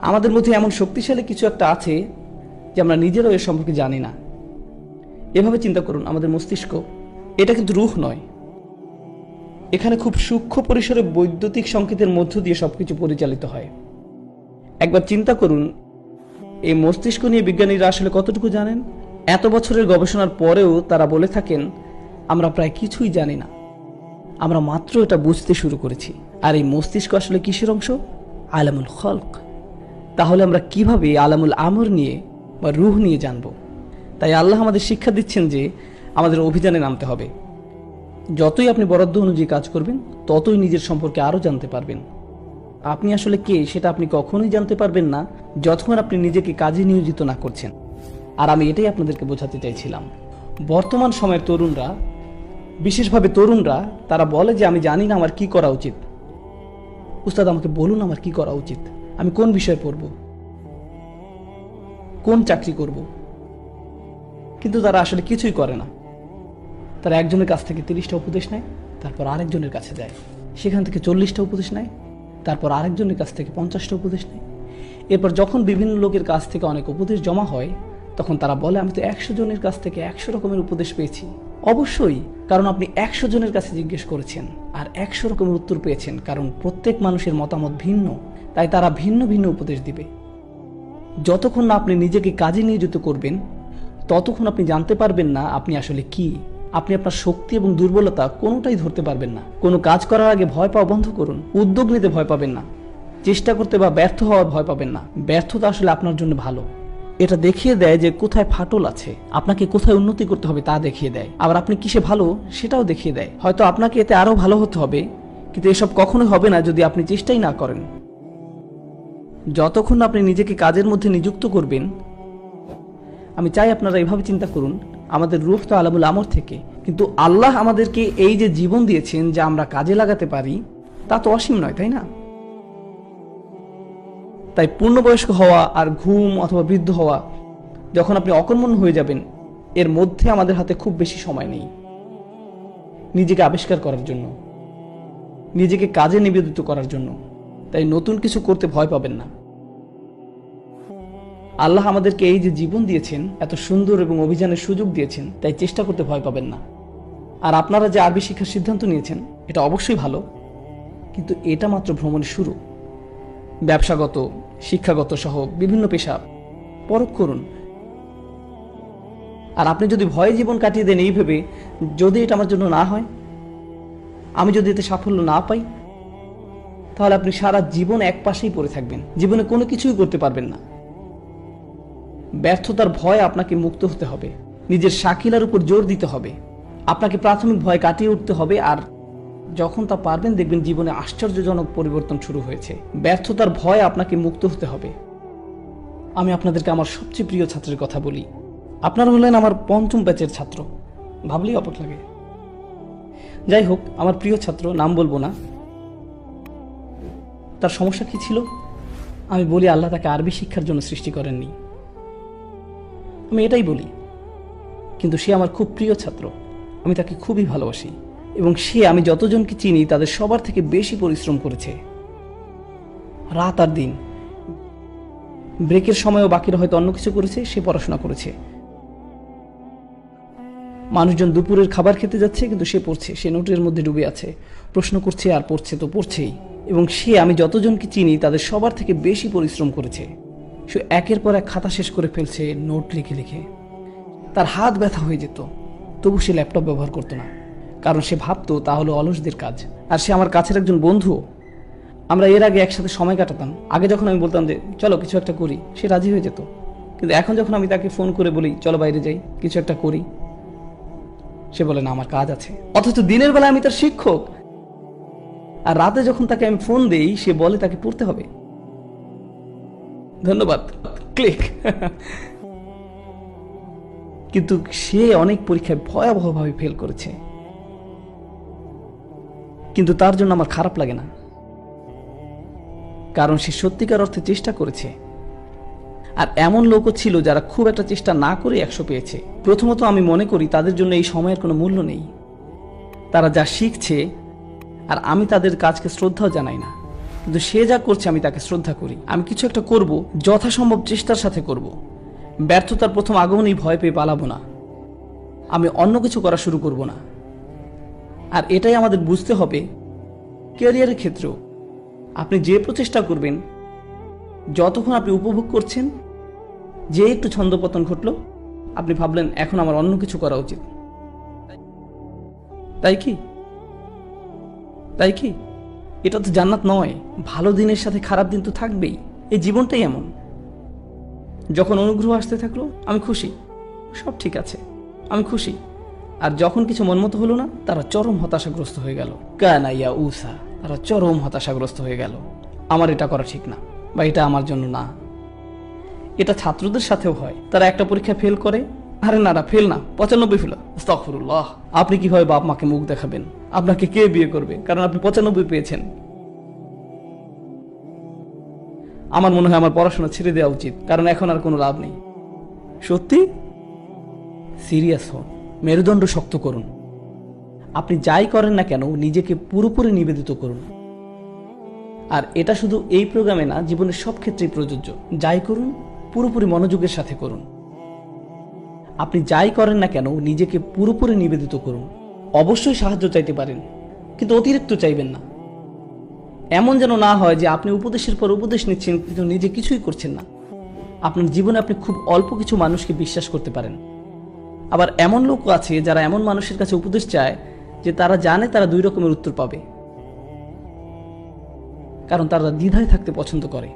আমাদের মধ্যে এমন শক্তিশালী কিছু একটা আছে যে আমরা নিজেরাও এর সম্পর্কে জানি না। এভাবে চিন্তা করুন, আমাদের মস্তিষ্ক এটা কিন্তু রূহ নয়। এখানে খুব সূক্ষ্ম পরিসরে বৈদ্যুতিক সংকেতের মধ্য দিয়ে সবকিছু পরিচালিত হয়। একবার চিন্তা করুন, এই মস্তিষ্ক নিয়ে বিজ্ঞানীরা আসলে কতটুকু জানেন। এত বছরের গবেষণার পরেও তারা বলে থাকেন আমরা প্রায় কিছুই জানি না, আমরা মাত্র এটা বুঝতে শুরু করেছি। আর এই মস্তিষ্ক আসলে কিসের অংশ? আলামুল খলক। তাহলে আমরা কিভাবে আলামুল আমর নিয়ে বা রূহ নিয়ে জানব? তাই আল্লাহ আমাদের শিক্ষা দিচ্ছেন যে আমাদের অভিযানে নামতে হবে। যতই আপনি বরাদ্দ অনুযায়ী কাজ করবেন, ততই নিজের সম্পর্কে আরও জানতে পারবেন। আপনি আসলে কে সেটা আপনি কখনোই জানতে পারবেন না যতক্ষণ আপনি নিজেকে কাজে নিয়োজিত না করছেন। আর আমি এটাই আপনাদেরকে বোঝাতে চাইছিলাম। বর্তমান সময়ের তরুণরা, বিশেষভাবে তরুণরা, তারা বলে যে আমি জানি না আমার কি করা উচিত। উস্তাদ আমাকে বলুন আমার কি করা উচিত, আমি কোন বিষয়ে পড়ব, কোন চাকরি করব। কিন্তু তারা আসলে কিছুই করে না। তারা একজনের কাছ থেকে 30টা উপদেশ নেয়, তারপর আরেকজনের কাছে যায়, সেখান থেকে 40টা উপদেশ নেয়, তারপর আরেকজনের কাছ থেকে 50টা উপদেশ নেয়। এরপর যখন বিভিন্ন লোকের কাছ থেকে অনেক উপদেশ জমা হয়, তখন তারা বলে আমি তো 100 জনের কাছ থেকে 100 রকমের উপদেশ পেয়েছি। অবশ্যই, কারণ আপনি 100 জনের কাছে জিজ্ঞেস করেছেন আর 100 রকমের উত্তর পেয়েছেন, কারণ প্রত্যেক মানুষের মতামত ভিন্ন, তাই তারা ভিন্ন ভিন্ন উপদেশ দিবে। যতক্ষণ না আপনি নিজেকে কাজে নিয়োজিত করবেন, ততক্ষণ আপনি জানতে পারবেন না আপনি আসলে কি। আপনি আপনার শক্তি এবং দুর্বলতা কোনোটাই ধরতে পারবেন না। কোনো কাজ করার আগে ভয় পাওয়া বন্ধ করুন। উদ্যোগ নিতে ভয় পাবেন না, চেষ্টা করতে বা ব্যর্থ হওয়ার ভয় পাবেন না। ব্যর্থতা আসলে আপনার জন্য ভালো। এটা দেখিয়ে দেয় যে কোথায় ফাটল আছে, আপনাকে কোথায় উন্নতি করতে হবে তা দেখিয়ে দেয়। আবার আপনি কিসে ভালো সেটাও দেখিয়ে দেয়। হয়তো আপনাকে এতে আরো ভালো হতে হবে, কিন্তু এসব কখনোই হবে না যদি আপনি চেষ্টাই না করেন। যতক্ষণ আপনি নিজেকে কাজের মধ্যে নিযুক্ত করবেন, আমি চাই আপনারা এভাবে চিন্তা করুন, আমাদের রূহ তো আলামুল আমর থেকে, কিন্তু আল্লাহ আমাদেরকে এই যে জীবন দিয়েছেন যা আমরা কাজে লাগাতে পারি, তা তো অসীম নয়, তাই না? তাই পূর্ণবয়স্ক হওয়া আর ঘুম অথবা বৃদ্ধ হওয়া, যখন আপনি অকর্মণ্য হয়ে যাবেন, এর মধ্যে আমাদের হাতে খুব বেশি সময় নেই নিজেকে আবিষ্কার করার জন্য, নিজেকে কাজে নিবেদিত করার জন্য। তাই নতুন কিছু করতে ভয় পাবেন না। আল্লাহ আমাদেরকে এই যে জীবন দিয়েছেন, এত সুন্দর এবং অভিযানের সুযোগ দিয়েছেন, তাই চেষ্টা করতে ভয় পাবেন না। আর আপনারা যে আরবি শিক্ষার সিদ্ধান্ত নিয়েছেন, এটা অবশ্যই ভালো, কিন্তু এটা মাত্র ভ্রমণের শুরু। ব্যবসাগত, শিক্ষাগত সহ বিভিন্ন পেশা পরখ করুন। আর আপনি যদি ভয়ে জীবন কাটিয়ে দেন এই ভেবে, যদি এটা আমার জন্য না হয়, আমি যদি এতে সাফল্য না পাই, তাহলে আপনি সারা জীবন এক পাশেই পড়ে থাকবেন, জীবনে কোনো কিছুই করতে পারবেন না। ব্যর্থতার ভয় আপনাকে মুক্ত হতে হবে, নিজের শাকিলার উপর জোর দিতে হবে। আপনাকে প্রাথমিক ভয় কাটিয়ে উঠতে হবে, আর যখন তা পারবেন দেখবেন জীবনে আশ্চর্যজনক পরিবর্তন শুরু হয়েছে। ব্যর্থতার ভয় আপনাকে মুক্ত হতে হবে। আমি আপনাদেরকে আমার সবচেয়ে প্রিয় ছাত্রের কথা বলি। আপনারা হলেন আমার 5ম ব্যাচের ছাত্র, ভাবলেই অবাক লাগে। যাই হোক, আমার প্রিয় ছাত্র, নাম বলবো না, তার সমস্যা কি ছিল? আমি বলি আল্লাহ তাকে আরবি শিক্ষার জন্য সৃষ্টি করেননি, আমি এটাই বলি। কিন্তু সে আমার খুব প্রিয় ছাত্র, আমি তাকে খুবই ভালোবাসি, এবং সে, আমি যতজনকে চিনি তাদের সবার থেকে বেশি পরিশ্রম করেছে, রাত আর দিন। ব্রেকের সময়ও বাকিরা হয়তো অন্য কিছু করেছে, সে পড়াশোনা করেছে। মানুষজন দুপুরের খাবার খেতে যাচ্ছে, কিন্তু সে পড়ছে, সে নোটের মধ্যে ডুবে আছে, প্রশ্ন করছে আর পড়ছে তো পড়ছেই। এবং সে, আমি যতজনকে চিনি তাদের সবার থেকে বেশি পরিশ্রম করেছে। সে একের পর এক খাতা শেষ করে ফেলছে, নোট লিখে লিখে। তার হাত ব্যথা হয়ে যেত, তবু সে ল্যাপটপ ব্যবহার করতো না, কারণ সে ভাবতো তা হলো অলসদের কাজ। আর সে আমার কাছের একজন বন্ধু, আমরা এর আগে একসাথে সময় কাটাতাম। আগে যখন আমি বলতাম যে চলো কিছু একটা করি, সে রাজি হয়ে যেত। কিন্তু এখন যখন আমি তাকে ফোন করে বলি চলো বাইরে যাই, কিছু একটা করি, সে বলে না আমার কাজ আছে। অথচ দিনের বেলা আমি তার শিক্ষক, আর রাতে যখন তাকে আমি ফোন দেই সে বলে তাকে পড়তে হবে। ধন্যবাদ, ক্লিক। কিন্তু সে অনেক পরীক্ষায় ভয়াবহভাবে ফেল করেছে, কিন্তু তার জন্য আমার খারাপ লাগে না, কারণ সে সত্যিকার অর্থে চেষ্টা করেছে। আর এমন লোকও ছিল যারা খুব একটা চেষ্টা না করে 100 পেয়েছে। প্রথমত আমি মনে করি তাদের জন্য এই সময়ের কোনো মূল্য নেই, তারা যা শিখছে, আর আমি তাদের কাজকে শ্রদ্ধাও জানাই না। কিন্তু সে যা করছে আমি তাকে শ্রদ্ধা করি। আমি কিছু একটা করব, যথাসম্ভব চেষ্টার সাথে করব। ব্যর্থতার প্রথম আগমনেই ভয় পেয়ে পালাবো না, আমি অন্য কিছু করা শুরু করব না। আর এটাই আমাদের বুঝতে হবে ক্যারিয়ারের ক্ষেত্রেও। আপনি যে প্রচেষ্টা করবেন, যতক্ষণ আপনি উপভোগ করছেন, যে একটু ছন্দপতন ঘটলো, আপনি ভাবলেন এখন আমার অন্য কিছু করা উচিত। তাই কি? তাই কি? এটা তো জান্নাত নয়। ভালো দিনের সাথে খারাপ দিন তো থাকবেই, এই জীবনটাই এমন। যখন অনুগ্রহ আসতে থাকলো আমি খুশি, সব ঠিক আছে, আমি খুশি। আর যখন কিছু মনমতো হলো না, তারা চরম হতাশাগ্রস্ত হয়ে গেল। কানাইয়া উসা, তারা চরম হতাশাগ্রস্ত হয়ে গেল। আমার এটা করা ঠিক না, বা এটা আমার জন্য না। এটা ছাত্রদের সাথেও হয়। তারা একটা পরীক্ষা ফেল করে, আরে না ফেল না, 95 ফেল, আস্তাগফিরুল্লাহ। আপনি কিভাবে বাপ মাকে মুখ দেখাবেন? আপনাকে কে বিয়ে করবে কারণ আপনি 95 পেয়েছেন? আমার মনে হয় আমার পড়াশোনা ছেড়ে দেওয়া উচিত, কারণ এখন আর কোনো লাভ নেই। সত্যি সিরিয়াস হন, মেরুদণ্ড শক্ত করুন। আপনি যাই করেন না কেন নিজেকে পুরোপুরি নিবেদিত করুন। আর এটা শুধু এই প্রোগ্রামে না, জীবনের সব ক্ষেত্রেই প্রযোজ্য। যাই করুন পুরোপুরি মনোযোগের সাথে করুন। আপনি যাই করেন না কেন নিজেকে পুরোপুরি নিবেদিত করুন। অবশ্যই সাহায্য চাইতে পারেন, কিন্তু অতিরিক্ত চাইবেন না। এমন যেন না হয় যে আপনি উপদেশের পর উপদেশ নিচ্ছেন কিন্তু নিজে কিছুই করছেন না। আপনার জীবনে আপনি খুব অল্প কিছু মানুষকে বিশ্বাস করতে পারেন। আবার এমন লোক আছে যারা এমন মানুষের কাছে উপদেশ চায় যে তারা জানে তারা 2 রকমের উত্তর পাবে, কারণ তারা দ্বিধায় থাকতে পছন্দ করে।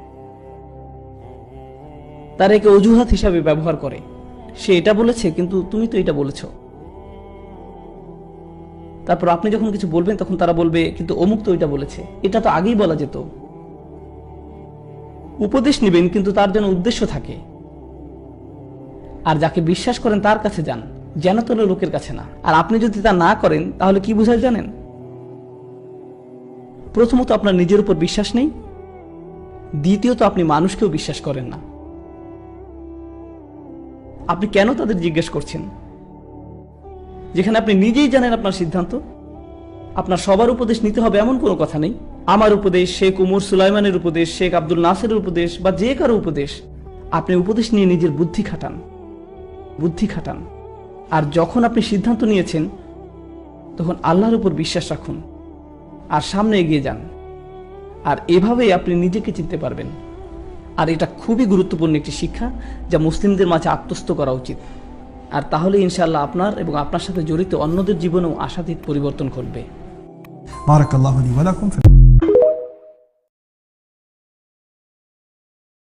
তারা একে অজুহাত হিসাবে ব্যবহার করে। সে এটা বলেছে কিন্তু তুমি তো এটা বলেছ। তারপর আপনি যখন কিছু বলবেন তখন তারা বলবে কিন্তু অমুক তো এটা বলেছে, এটা তো আগেই বলা যেত। উপদেশ নেবেন কিন্তু তার যেন উদ্দেশ্য থাকে। আর যাকে বিশ্বাস করেন তার কাছে যান, যেন তোর লোকের কাছে না। আর আপনি যদি তা না করেন তাহলে কি বোঝায় জানেন? প্রথমত আপনার নিজের উপর বিশ্বাস নেই, দ্বিতীয়ত আপনি মানুষকেও বিশ্বাস করেন না। আপনি কেন তাদের জিজ্ঞেস করছেন যেখানে আপনি নিজেই জানেন আপনার সিদ্ধান্ত? আপনার সবার উপদেশ নিতে হবে এমন কোনো কথা নেই। আমার উপদেশ, শেখ উমর সুলাইমানের উপদেশ, শেখ আব্দুল নাসেরের উপদেশ, বা যে কারো উপদেশ, আপনি উপদেশ নিয়ে নিজের বুদ্ধি খাটান। আর যখন আপনি সিদ্ধান্ত নিয়েছেন তখন আল্লাহর উপর বিশ্বাস রাখুন আর সামনে এগিয়ে যান। আর এভাবেই আপনি নিজেকে চিনতে পারবেন। আর এটা খুবই গুরুত্বপূর্ণ একটি শিক্ষা যা মুসলিমদের মাঝে আত্মস্থ করা উচিত। আর তাহলে ইনশাআল্লাহ আপনার এবং আপনার সাথে জড়িত অন্যদের জীবনেও আশাতীত পরিবর্তন ঘটবে। বারাকাল্লাহু লি ওয়া লাকুম।